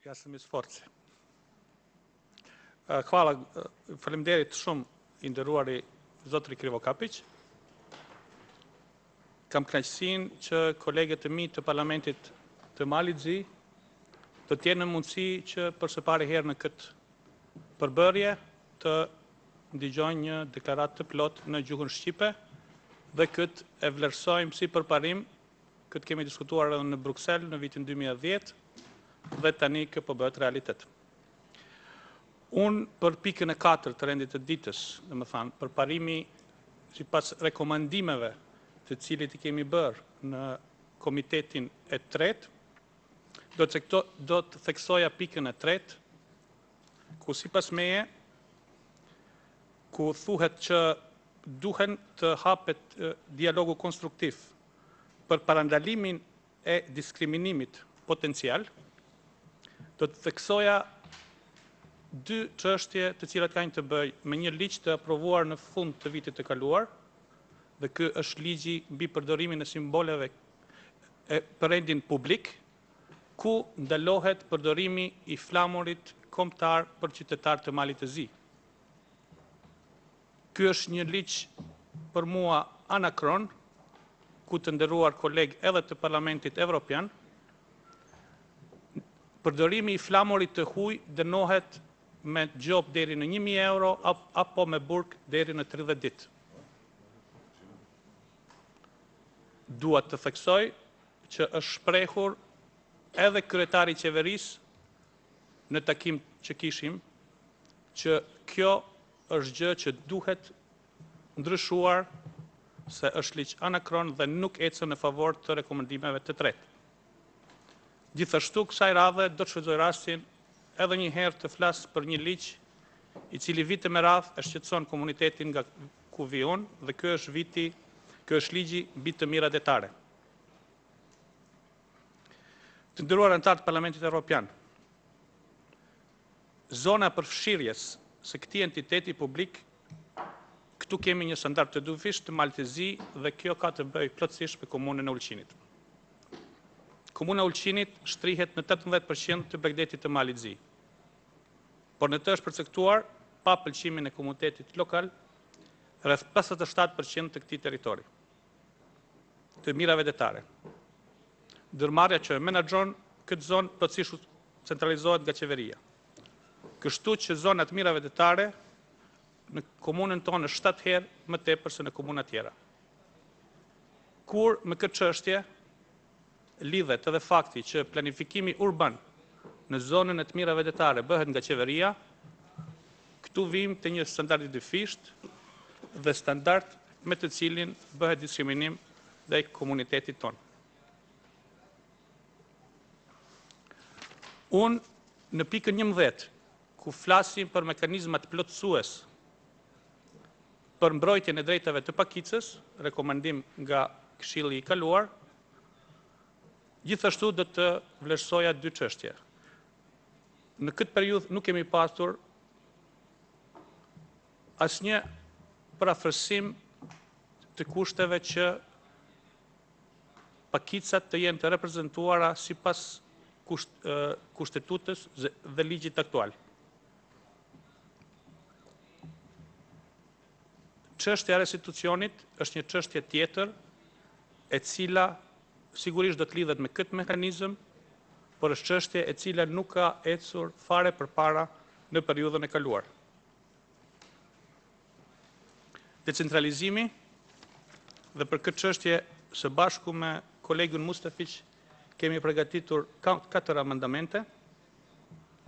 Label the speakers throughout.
Speaker 1: Ja sam iz Force. Hvala, faleminderit shumë i nderuari zotri Krivokapić. Kam kënaqësinë që kolegët e mi të Parlamentit të Malit Zi të tjenë në mundësi që për së pari herë në këtë përbërje të ndigjojnë një deklaratë të plot në gjuhën shqipe dhe këtë e vlerësojmë si përparim, këtë kemi diskutuar edhe në Bruxelles në vitin 2010 dhe tani kë po bëhet realitet. Unë për pikën e 4 të rendit të ditës, dhe më thanë, përparimi sipas rekomandimeve të cilit i kemi bërë në komitetin e 3, do të theksoja pikën e 3, ku sipas meje, ku thuhet që duhen të hapet dialogu konstruktiv për parandalimin e diskriminimit potencial, do të theksoja dy çështje të cilat kanë të bëjnë me një ligj të aprovuar në fund të vitit të kaluar, dhe ky është ligji mbi përdorimin e simboleve për rendin publik, ku ndalohet përdorimi i flamurit kombëtar për qytetarë të Malit të Zi. Ky është një ligj për mua anakron, ku të nderuar kolegë edhe të Parlamentit Evropian, përdorimi i flamurit të huaj dënohet me gjop deri në 1.000 euro apo me burg deri në 30 ditë. Dua të theksoj që është shprehur edhe kryetari i qeverisë në takim që kishim, që kjo është gjë që duhet ndryshuar, se është ligj anakron dhe nuk ecën në favor të rekomandimeve të tretë. Gjithashtu, kësaj radhe do të shfrytëzoj rastin edhe një herë të flas për një ligj i cili vite me radhë e shqetëson komunitetin nga ku vi unë, dhe ky është ligji mbi të mirat detare. Të nderuar anëtarë të Parlamentit Evropian, zona përfshirjes së këtij entiteti publik, këtu kemi një standard të dyfisht të Malit të Zi dhe kjo ka të bëjë plotësisht me komunën e Ulqinit. Komuna e Ulqinit shtrihet në 18% të Bregdetit të Malit Zi, por në të është përcaktuar, pa pëlqimin e komunitetit lokal, rreth 57% të këtij territori, të mirave detare. Ndërmarrja që menaxhon këtë zonë plotësisht centralizohet nga qeveria. Kështu që zona të mirave detare në komunën tonë është 7 herë më tepër se në komuna tjera. Kur me këtë çështje lidhet edhe fakti që planifikimi urban në zonën e të mirave detare bëhet nga qeveria, këtu vim të një standardi dyfisht dhe standard me të cilin bëhet diskriminim ndaj komunitetit tonë. Unë në pikën 11, ku flasim për mekanizmat plotësues për mbrojtjen e drejtave të pakicës, rekomandim nga Këshilli i kaluar, gjithashtu do të vlerësoja dy çështje. Në këtë periudhë nuk kemi pasur asnjë parafrasim të kushteve që pakicat të jenë të reprezentuara sipas kushtetutës dhe ligjit aktual. Çështja e restitucionit është një çështje tjetër, e cila sigurisht do të lidhet me këtë mekanizëm, por është çështje e cila nuk ka ecur fare përpara në periudhën e kaluar. Decentralizimi, dhe për këtë çështje së bashku me kolegun Mustafić kemi përgatitur 4 amendamente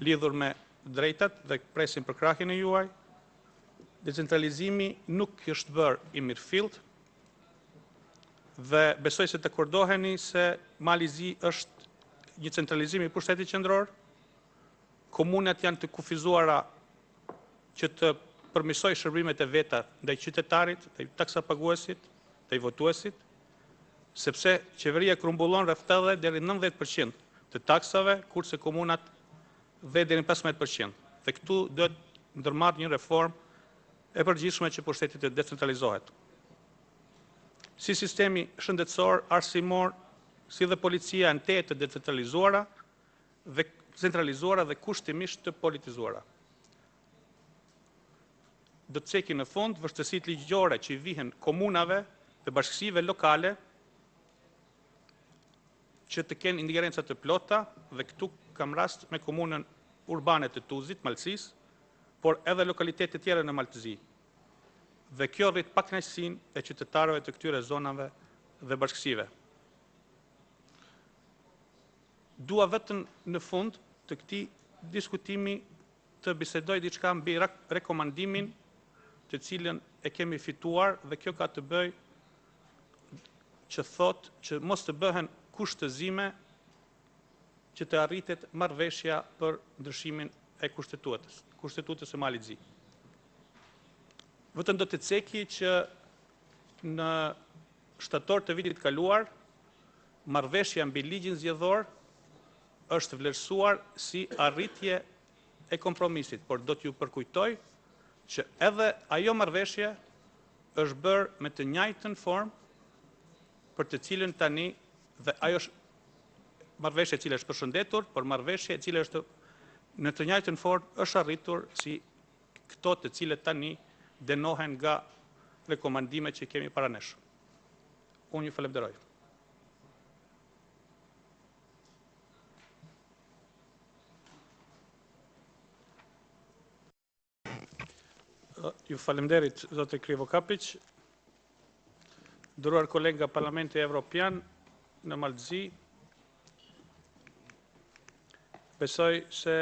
Speaker 1: lidhur me drejtat dhe presim për krahjen e juaj. Decentralizimi nuk është bërë i mirëfillt dhe besoj se të akordoheni se Mali Zi është një centralizim i pushtetit qendror, komunat janë të kufizuara që të përmirësoj shërbimet e veta ndaj qytetarit, ndaj taksapaguesit, ndaj votuesit, sepse qeveria grumbullon rreth 80 deri 90% të taksave, kurse komunat dhe deri në 15%. Dhe këtu do të ndërmarrë një reformë e përgjithshme që pushteti të decentralizohet. Si sistemi shëndetësor, arsimor, si dhe policia janë të decentralizuara dhe centralizuara dhe kushtimisht të politizuara. Do të cekin në fund vështësitë ligjore që i vihen komunave dhe bashkësive lokale që të kenë ingerenca të plota, dhe këtu kam rast me komunën urbane të Tuzit, Malësis, por edhe lokalitetet tjera në Maltëzi. Dhe kjo rrit pakënaqësinë e qytetarëve të këtyre zonave dhe bashkësive. Dua vetëm në fund të këtij diskutimi të bisedoj diçka mbi rekomandimin të cilën e kemi fituar, dhe kjo ka të bëj që thot që mos të bëhen kushtëzime që të arritet marrëveshja për ndryshimin e kushtetutës së Malit Zi. Vetëm do të ceki që në shtator të vitit kaluar, marrëveshja mbi ligjin zgjedhor është vlerësuar si arritje e kompromisit, por do t'ju përkujtoj që edhe ajo marrëveshje është bërë me të njëjtën formë për të cilën tani, dhe ajo është marrëveshje e cila është përshëndetur, por marrëveshje e cila është në të njëjtën formë është arritur si këto të cilët tani dënohen nga rekomandimet që kemi para nesh. Unë ju falenderoj. Ju falemderit, zotë Krivo Kapić. Nderuar kolegë nga Parlamenti Evropian në Maltëzi, besoj se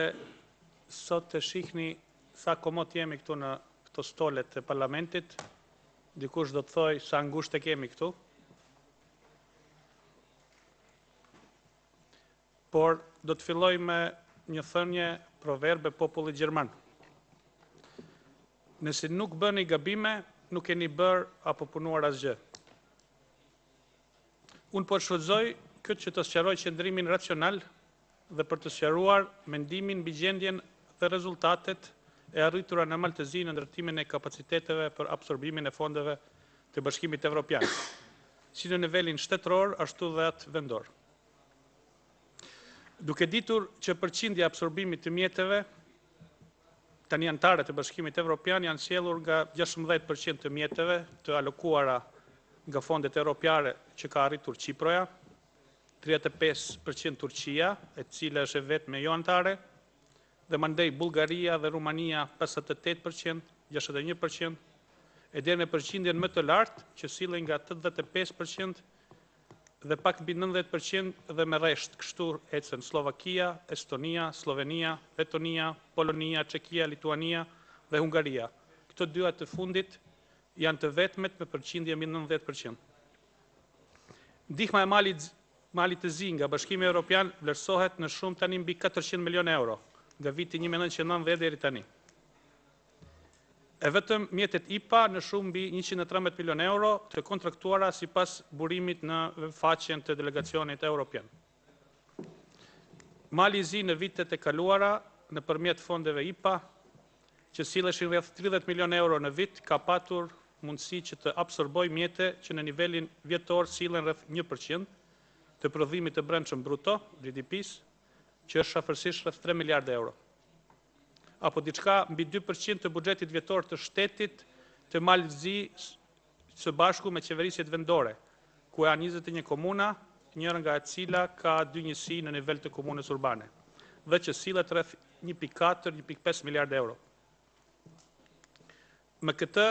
Speaker 1: sot të shihni sa komot jemi këtu në këto stolet e parlamentit, dikush do të thoj sa ngushtë e kemi këtu, por do të filloj me një thënie proverbe popullit gjerman. Nëse nuk bëni gabime, nuk keni bërë apo punuar asgjë. Unë po shfrytëzoj këtë që të sqaroj qëndrimin racional dhe për të sqaruar mendimin mbi gjendjen dhe rezultatet e arritura në Maltëzi në ndërtimin e kapaciteteve për absorbimin e fondeve të Bashkimit Evropian, si në nivelin shtetëror, ashtu dhe atë vendor. Duke ditur që përqindja e absorbimit të mjeteve tani anëtare të Bashkimit Evropian janë sjellur nga 16% të mjeteve të alokuara nga fondet evropiare që ka arritur Çiproja, 35% Turqia, e cila është vetëm jo anëtare, dhe mandej Bullgaria dhe Rumania 58%, 61%, e deri në përqindjen më të lartë që sillen nga 85% dhe pak mbi 90% dhe me rresht, kështu ecën Slovakia, Estonia, Slovenia, Letonia, Polonia, Çekia, Lituania dhe Hungaria. Këto dyja të fundit janë të vetmet me përqindje mbi 90%. Ndihma e Malit të Zi nga Bashkimi Evropian vlerësohet në shumë tani mbi 400 milion euro, nga viti 1990 deri tani. E vetëm mjetet IPA në shumë mbi 113 milion euro të kontraktuara sipas burimit në faqen të delegacionit evropian. Mali i Zi në vitet e kaluara nëpërmjet fondeve IPA, që silleshin rreth 30 milion euro në vit, ka patur mundësi që të absorboj mjete që në nivelin vjetor sillen rreth 1% të prodhimit të brendshëm bruto, GDP-s, që është afërsisht rreth 3 miliardë euro. Apo diçka mbi 2% të buxhetit vjetor të shtetit të Malit të Zi së bashku me qeverisjet vendore, ku janë 21 komuna, njëra nga e cila ka 2 njësi në nivel të komunës urbane, dhe që sillet rreth 1.4-1.5 miliardë euro. Me këtë,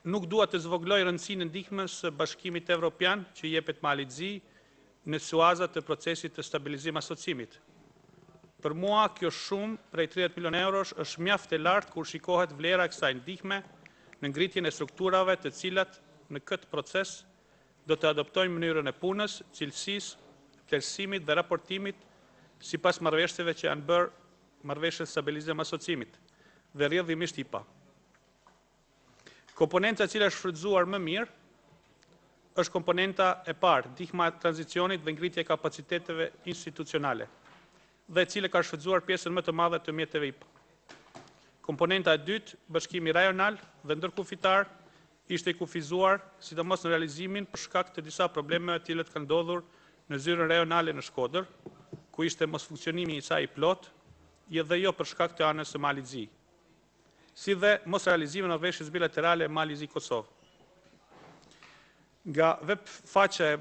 Speaker 1: nuk dua të zvogloj rëndësinë e ndihmës së Bashkimit Evropian që jepet Malit të Zi në suazat të procesit të stabilizim asocimit. Për mua, kjo shumë prej 30 milion eurosh është mjaft e lartë kur shikohet vlera e kësaj ndihme në ngritjen e strukturave të cilat në këtë proces do të adoptojnë mënyrën e punës, cilësisë, vlerësimit dhe raportimit sipas marrëveshjeve që janë bërë marrëveshje stabilizim asocimit dhe rrjedhimisht IPA. Komponenta e cila është shfrytzuar më mirë është komponenta e parë, ndihma e tranzicionit dhe ngritja e kapaciteteve institucionale, dhe e cila ka shfrytzuar pjesën më të madhe të mjeteve IPA. Komponenta e dytë, bashkimi rajonal dhe ndërkufitar, ishte i kufizuar, sidomos në realizimin për shkak të disa problemeve të cilat kanë ndodhur në zyrën rajonale në Shkodër, ku ishte mosfunksionimi i saj i plot, dhe jo për shkak të anës së Malit Zi, si dhe mos realizimin e marrëveshjes bilaterale Mali Zi Kosovë. Nga web faqja e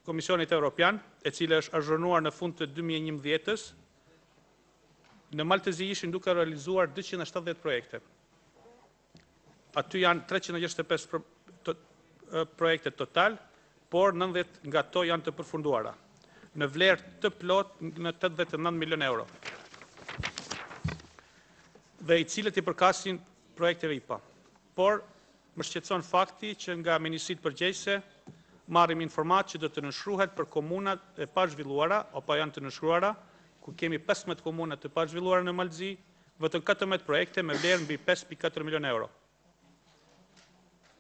Speaker 1: Komisionit Evropian, e cila është azhurnuar në fund të 2011-s, në Maltezi ishin duke realizuar 270 projekte. Aty janë 365 projekte total, por 90 nga to janë të përfunduara, në vlerë të plot në 89 milion euro, dhe i cilët i përkasin projekteve IPA. Por, më shqetëson fakti që nga Ministritë Përgjegjëse marrim informatë që do të nënshkruhet për komunat e pazhvilluara, apo janë të nënshkruara, ku kemi 15 komuna të pazhvilluara në Maltezi, vetëm 14 projekte me vlerë mbi 5.4 milion euro.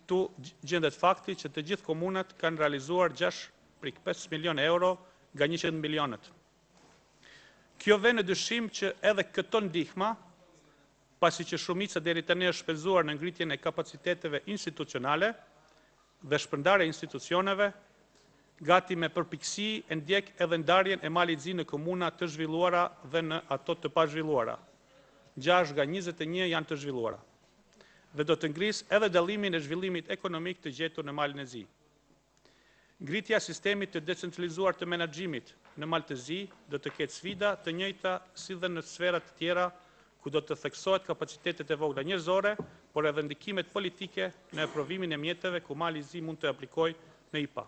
Speaker 1: Tu gjendet fakti që të gjithë komunat kanë realizuar 6.5 milion euro nga 100 milionët. Kjo vjen në dyshim që edhe këto ndihma, pasi që shumica deri tani është shpenzuar në ngritjen e kapaciteteve institucionale dhe shpërndarje e institucioneve, gati me përpiktësi e ndjek edhe ndarjen e Malit Zi në komuna të zhvilluara dhe në ato të pazhvilluara. 6 nga 21 janë të zhvilluara. Dhe do të ngrisë edhe dallimin e zhvillimit ekonomik të gjetur në Malin e Zi. Ngritja sistemit të decentralizuar të menaxhimit në Maltezi do të ketë sfida të njëjta si dhe në sfera të tjera, ku do të theksohet kapacitetet e vogla njerëzore, por edhe ndikimet politike në aprovimin e mjeteve ku Mali i Zi mund të aplikojë në IPA.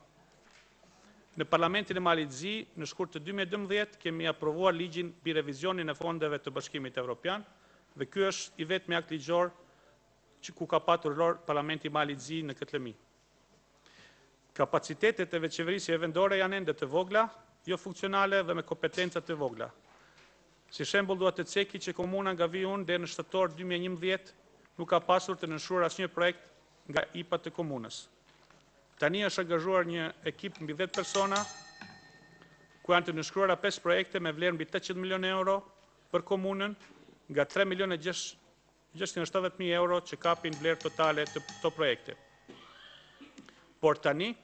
Speaker 1: Në Parlamentin e Malit Zi, në shkurt të 2012, kemi aprovuar ligjin mbi revizionin e fondeve të Bashkimit Evropian, dhe ky është i vetmi akt ligjor që ku ka patur rol Parlamenti i Malit Zi në këtë lëmi. Kapacitetet e veçeverisjeve vendore janë ende të vogla, jo funksionale dhe me kompetenca të vogla. Si shembull duhet të ceki që komuna nga Vijun deri në shtator 2011 nuk ka pasur të nënshkruar asnjë projekt nga IPA të komunës. Tani është angazhuar një ekip mbi 10 persona, ku janë të nënshkruara 5 projekte me vlerë mbi 800 milion euro për komunën, nga 3 milion e 670.000 euro që kapin vlerë totale të këto projekte. Por tani,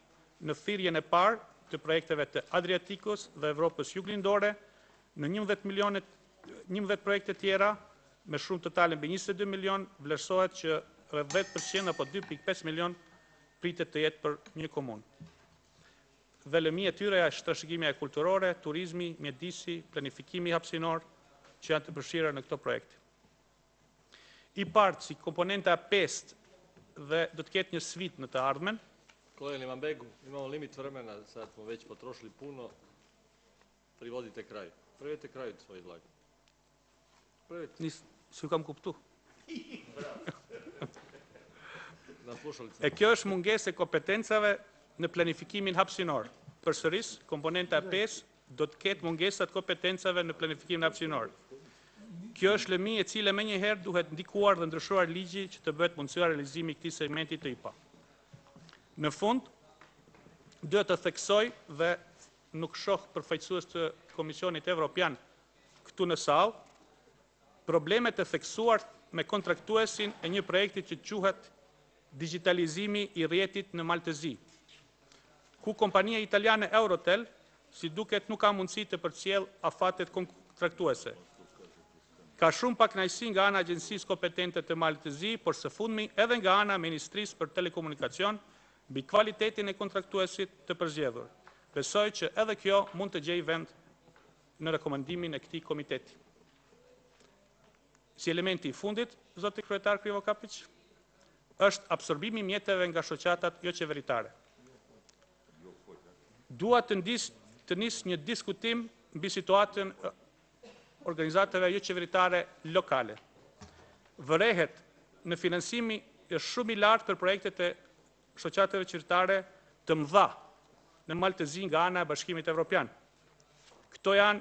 Speaker 1: në thirrjen e parë të projekteve të Adriatikos dhe Evropës Juglindore, në 11 projekte tjera, me shumë totale mbi 22 milion, vlerësohet që rreth 10% apo 2.5 milion pritet të jetë për një komunë. Dhe lëmia e tyre është trashëgimia kulturore, turizmi, mjedisi, planifikimi hapësinor, që janë të përfshira në këto projekte. I partë si komponenta 5 dhe do të ketë një sfidë në të ardhmen.
Speaker 2: Kolega Limanbegu, imamo limit vremena, sad smo već potrošili puno, privodite kraju. Privedite kraju svoj izlaganje.
Speaker 1: S'ju kam kuptu.
Speaker 2: Na slušalice.
Speaker 1: E kjo është mungesë e kompetencave në planifikimin hapësinor. Përsëris, komponenta 5 do të ketë mungesat kompetencave në planifikimin hapësinor. Kjo është lëmi e cila menjëherë duhet ndikuar dhe ndryshuar ligji që të bëhet mundësua realizimi i këtij segmenti të IPA. Në fund, duhet të theksoj dhe nuk shoh përfaqësues të Komisionit Evropian këtu në sallë, problemet e theksuar me kontraktuesin e një projekti që quhet digitalizimi i rrjetit në Maltezi, ku kompania italiane Eurotel, si duket, nuk ka mundësi të përcjell afatet kontraktuese. Ka shumë pakënaqësi nga ana e agjencisë kompetente të Maltezi, por së fundmi edhe nga ana e Ministrisë për Telekomunikacion mbi cilësitetin e kontraktuesit të përzgjedhur. Besoj që edhe kjo mund të gjejë vend në rekomendimin e këtij komiteti. Si elementi i fundit, zoti kryetar Krivokapić, është absorbimi i mjeteve nga shoqatat jo qeveritare. Dua të nis një diskutim mbi situatën organizatave jo qeveritare lokale. Vërehet në financimi është shumë i lartë për projektet e shoqatave qeveritare të mëdha në Maltezi nga ana e Bashkimit Evropian. Këto janë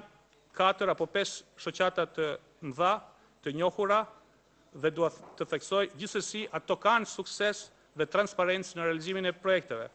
Speaker 1: 4 apo 5 shoqata të mëdha, të njohura, dhe dua të theksoj gjithsesi ato kanë sukses dhe transparencë në realizimin e projekteve.